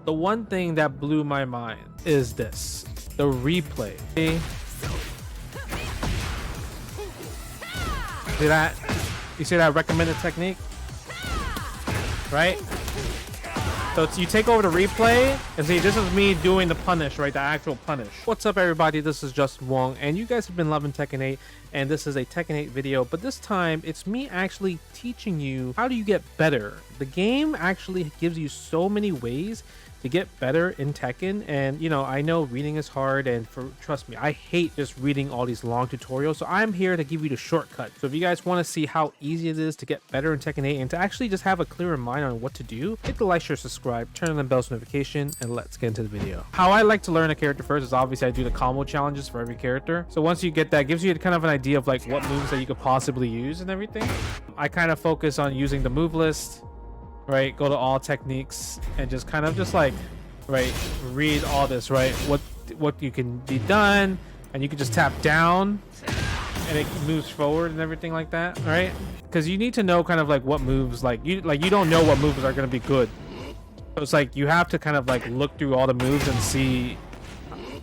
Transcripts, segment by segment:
The one thing that blew my mind is this, the replay. See that? You see that recommended technique? Right? So you take over the replay and see, this is me doing the punish, right? The actual punish. What's up, everybody? This is JWong, and you guys have been loving Tekken 8, and this is a Tekken 8 video, but this time it's me actually teaching you how do you get better. The game actually gives you so many ways to get better in Tekken, and you know, I know reading is hard, and trust me, I hate just reading all these long tutorials, so I'm here to give you the shortcut. So if you guys want to see how easy it is to get better in Tekken 8 and to actually just have a clearer mind on what to do, hit the like, share, subscribe, turn on the bell's notification, and let's get into the video. How I like to learn a character first is obviously I do the combo challenges for every character. So once you get that, it gives you kind of an idea of like what moves that you could possibly use and everything. I kind of focus on using the move list, right? Go to all techniques and just kind of just like, right, read all this, right? What you can be done, and you can just tap down and it moves forward and everything like that, right? Because you need to know kind of like what moves, like you don't know what moves are going to be good. So it's like you have to kind of like look through all the moves and see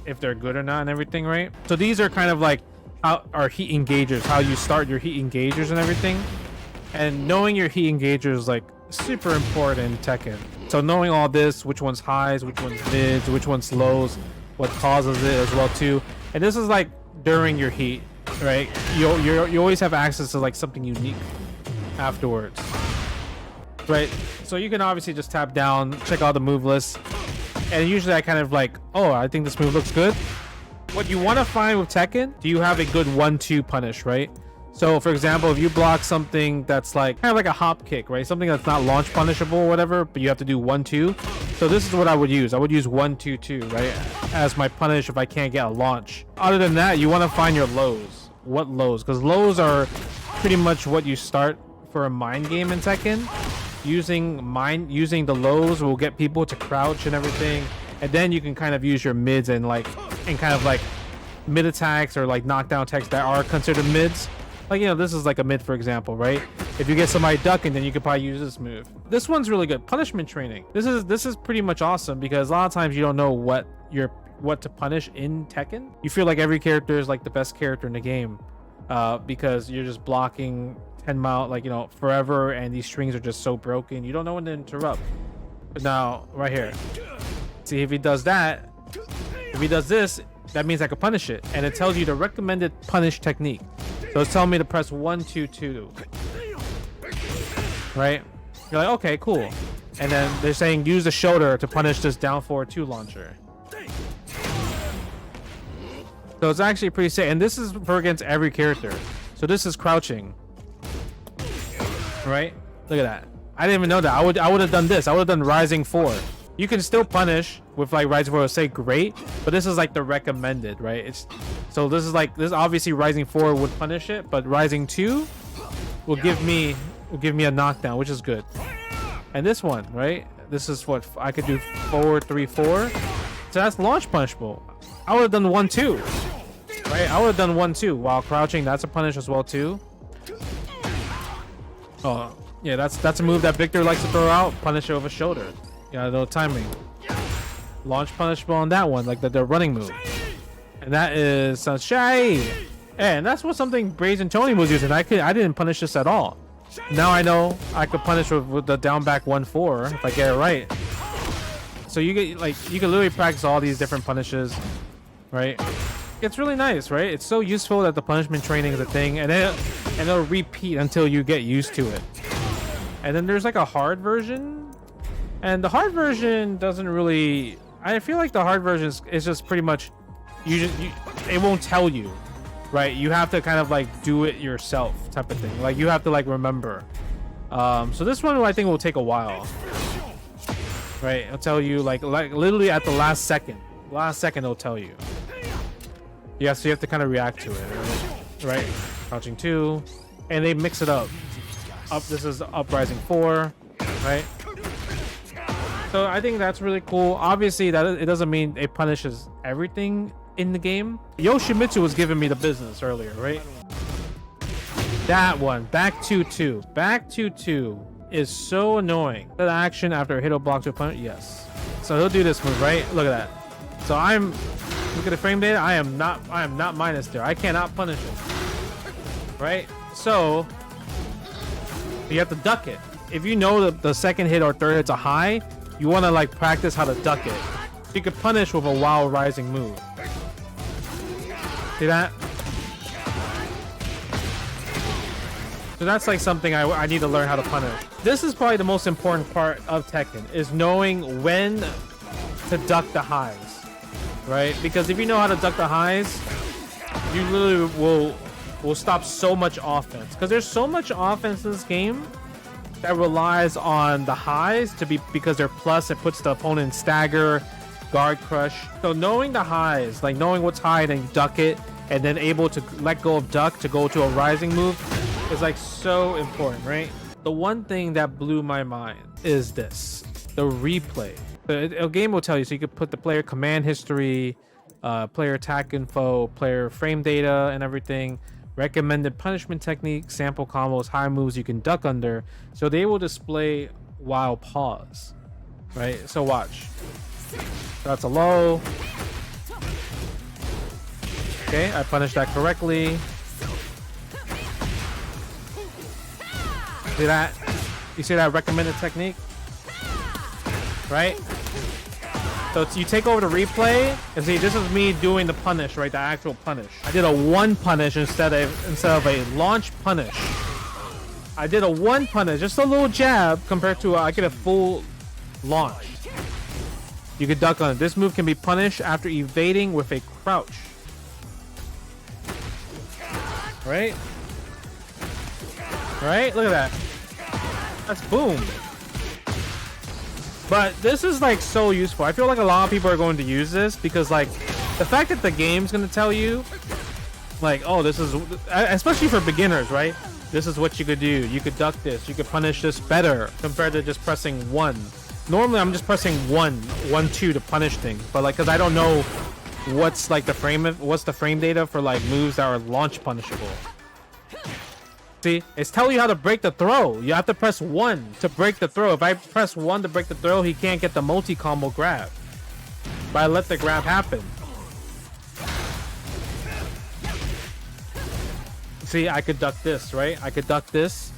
if they're good or not and everything, right? So these are kind of like how our heat engagers, how you start your heat engagers and everything. And knowing your heat engagers is like super important in Tekken. So knowing all this, which one's highs, which one's mids, which one's lows, what causes it as well too. And this is like during your heat, right? You always have access to like something unique afterwards, right? So you can obviously just tap down, check out the move list, and usually I kind of like, oh, I think this move looks good. What you want to find with Tekken, do you have a good 1-2 punish, right? So for example, if you block something that's like kind of like a hop kick, right? Something that's not launch punishable or whatever, but you have to do 1-2. So this is what I would use. I would use 1-2-2, right? As my punish if I can't get a launch. Other than that, you want to find your lows. What lows? Because lows are pretty much what you start for a mind game in Tekken. Using the lows will get people to crouch and everything. And then you can kind of use your mids and kind of like mid attacks or like knockdown attacks that are considered mids. Like, you know, this is like a mid, for example, right? If you get somebody ducking, then you could probably use this move. This one's really good. Punishment training. This is pretty much awesome because a lot of times you don't know what to punish in Tekken. You feel like every character is like the best character in the game because you're just blocking 10 mile, like, you know, forever, and these strings are just so broken. You don't know when to interrupt. But now, right here, see, if he does that, if he does this, that means I can punish it, and it tells you the recommended punish technique. So it's telling me to press 1-2-2, right? You're like, okay, cool. And then they're saying use the shoulder to punish this down forward 2 launcher. So it's actually pretty safe, and this is for against every character. So this is crouching, right? Look at that. I didn't even know that. I would have done this. I would have done rising 4. You can still punish with like rising 4, say great, but this is like the recommended, right? So this is obviously rising 4 would punish it, but rising 2 will give me a knockdown, which is good. And this one, right? This is what I could do, 4-3-4. So that's launch punishable. I would have done 1-2, right? I would have done 1-2 while crouching. That's a punish as well too. Oh yeah, that's a move that Victor likes to throw out. Punish over shoulder. Yeah, no timing. Launch punishable on that one, like the running move. And that is Sunshine. And that's what something Brazen Tony was using. I didn't punish this at all. Now I know I could punish with the down back 1-4 if I get it right. So you can literally practice all these different punishes, right? It's really nice, right? It's so useful that the punishment training is a thing, and it'll repeat until you get used to it. And then there's like a hard version. And the hard version doesn't really, I feel like the hard version is just pretty much, it won't tell you, right? You have to kind of like do it yourself type of thing. Like you have to like remember. So this one I think will take a while, right? It'll tell you like literally at the last second it'll tell you. Yeah, so you have to kind of react to it, right? Crouching 2, and they mix it up. This is uprising 4, right? So I think that's really cool. Obviously, that it doesn't mean it punishes everything in the game. Yoshimitsu was giving me the business earlier, right? That one, back 2-2. Back 2-2 is so annoying. That action after a hit or block to a punch, yes. So he'll do this move, right? Look at that. So look at the frame data. I am not minus there. I cannot punish him. Right? So you have to duck it. If you know the second hit or third hit's a high, you want to like practice how to duck it. You could punish with a wild rising move. See that? So that's like something I need to learn how to punish. This is probably the most important part of Tekken, is knowing when to duck the highs, right? Because if you know how to duck the highs, you literally will stop so much offense. Because there's so much offense in this game that relies on the highs because they're plus. It puts the opponent in stagger, guard crush. So knowing the highs, like knowing what's high, then you duck it, and then able to let go of duck to go to a rising move is like so important, right? The one thing that blew my mind is this, the replay. The game will tell you, so you could put the player command history, player attack info, player frame data and everything, recommended punishment technique, sample combos, high moves you can duck under. So they will display while pause, right? So watch. That's a low. Okay, I punished that correctly. See that? You see that recommended technique? Right? So you take over the replay and see, this is me doing the punish, right? The actual punish. I did a one punish instead of a launch punish. I did a one punish, just a little jab compared to I get a full launch. You can duck on it. This move can be punished after evading with a crouch. Right? Right? Look at that. That's boom. But this is like so useful. I feel like a lot of people are going to use this because like the fact that the game's going to tell you like, oh, this is, especially for beginners, right? This is what you could do. You could duck this. You could punish this better compared to just pressing one. Normally I'm just pressing one, two to punish things. But like, cause I don't know what's like the frame data for like moves that are launch punishable. See, it's telling you how to break the throw. You have to press one to break the throw. If I press one to break the throw, he can't get the multi-combo grab. But I let the grab happen. See, I could duck this, right? I could duck this.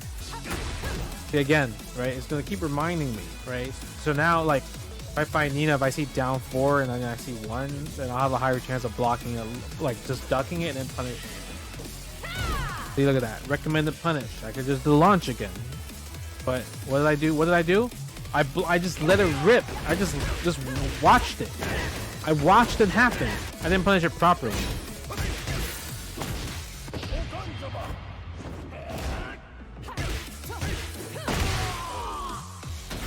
See, again, right? It's gonna keep reminding me, right? So now, like, if I find Nina, if I see down 4 and then I see 1, then I'll have a higher chance of blocking it, like just ducking it and then punishing it. See, look at that. Recommended punish. I could just do launch again. But what did I do? What did I do? I just let it rip. I just watched it. I watched it happen. I didn't punish it properly.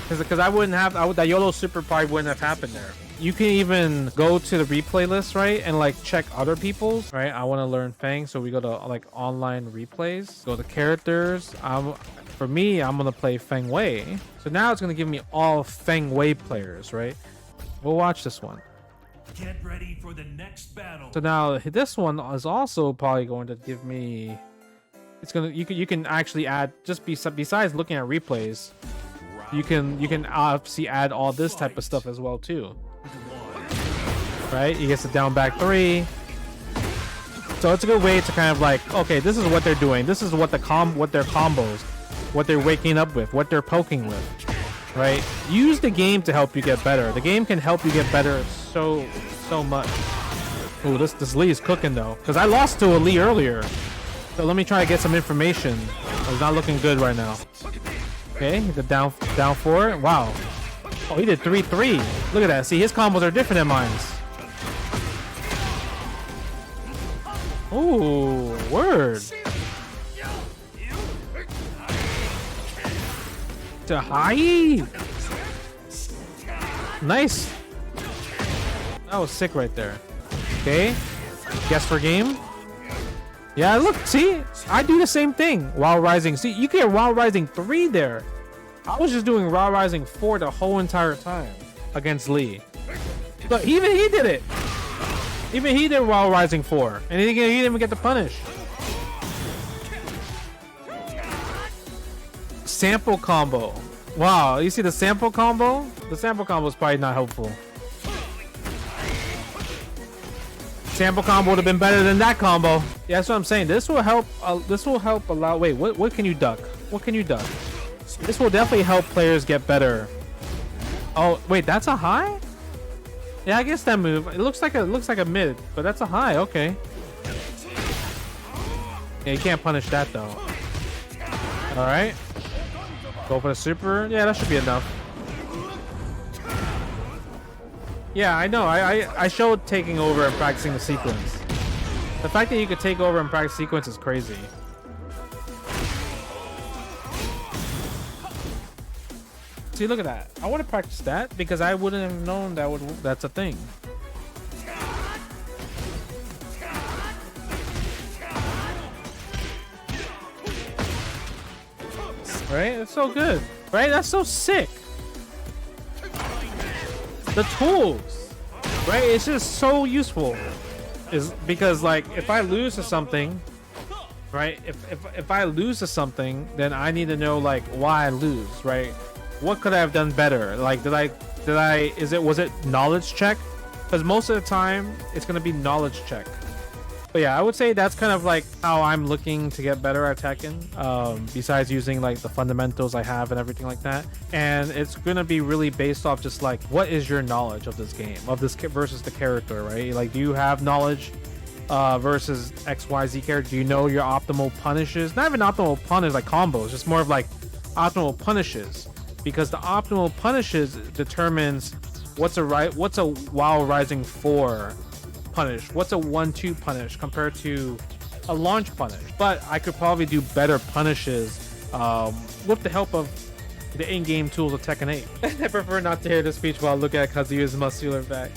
Because I wouldn't have, that YOLO super probably wouldn't have happened there. You can even go to the replay list, right? And like check other people's, right? I want to learn Fang. So we go to like online replays, go to characters. For me, I'm going to play Feng Wei. So now it's going to give me all Feng Wei players, right? We'll watch this one. Get ready for the next battle. So now this one is also probably going to give me, it's going to, you can actually add, just besides looking at replays, you can obviously add all this type of stuff as well too. Right, he gets a down back 3. So it's a good way to kind of like, okay, this is what they're doing. This is what their combos, what they're waking up with, what they're poking with. Right? Use the game to help you get better. The game can help you get better so much. Ooh, this Lee is cooking though, because I lost to a Lee earlier. So let me try to get some information. It's not looking good right now. Okay, the down 4. Wow. Oh, he did 3-3. Look at that. See, his combos are different than mine. Ooh, word. To high. Nice. That was sick right there. Okay. Guess for game. Yeah, look, see? I do the same thing. While rising. See, you get while rising 3 there. I was just doing raw rising 4 the whole entire time against Lee. But even he did it. Even he did raw rising 4. And he didn't even get the punish. Sample combo. Wow, you see the sample combo? The sample combo is probably not helpful. Sample combo would have been better than that combo. Yeah, that's what I'm saying. This will help. This will help allow. Wait, what can you duck? What can you duck? This will definitely help players get better. Oh, wait, that's a high? Yeah, I guess that move. It looks like a mid, but that's a high. Okay. Yeah, you can't punish that though. All right. Go for the super. Yeah, that should be enough. Yeah, I know. I showed taking over and practicing the sequence. The fact that you could take over and practice sequence is crazy. See, look at that. I want to practice that because I wouldn't have known that's a thing. Right? That's so good. Right? That's so sick. The tools, right? It's just so useful. Is because like if I lose to something, right? If I lose to something, then I need to know like why I lose, right? What could I have done better? Like was it knowledge check? Because most of the time it's gonna be knowledge check. But yeah, I would say that's kind of like how I'm looking to get better at Tekken. Besides using like the fundamentals I have and everything like that, and it's gonna be really based off just like what is your knowledge of this game, of this versus the character, right? Like, do you have knowledge versus XYZ character? Do you know your optimal punishes? Not even optimal punish like combos, just more of like optimal punishes, because the optimal punishes determines what's a while rising 4 punish, what's a 1-2 punish compared to a launch punish. But I could probably do better punishes with the help of the in-game tools of Tekken 8. I prefer not to hear the speech while I look at Kazuya's muscular back.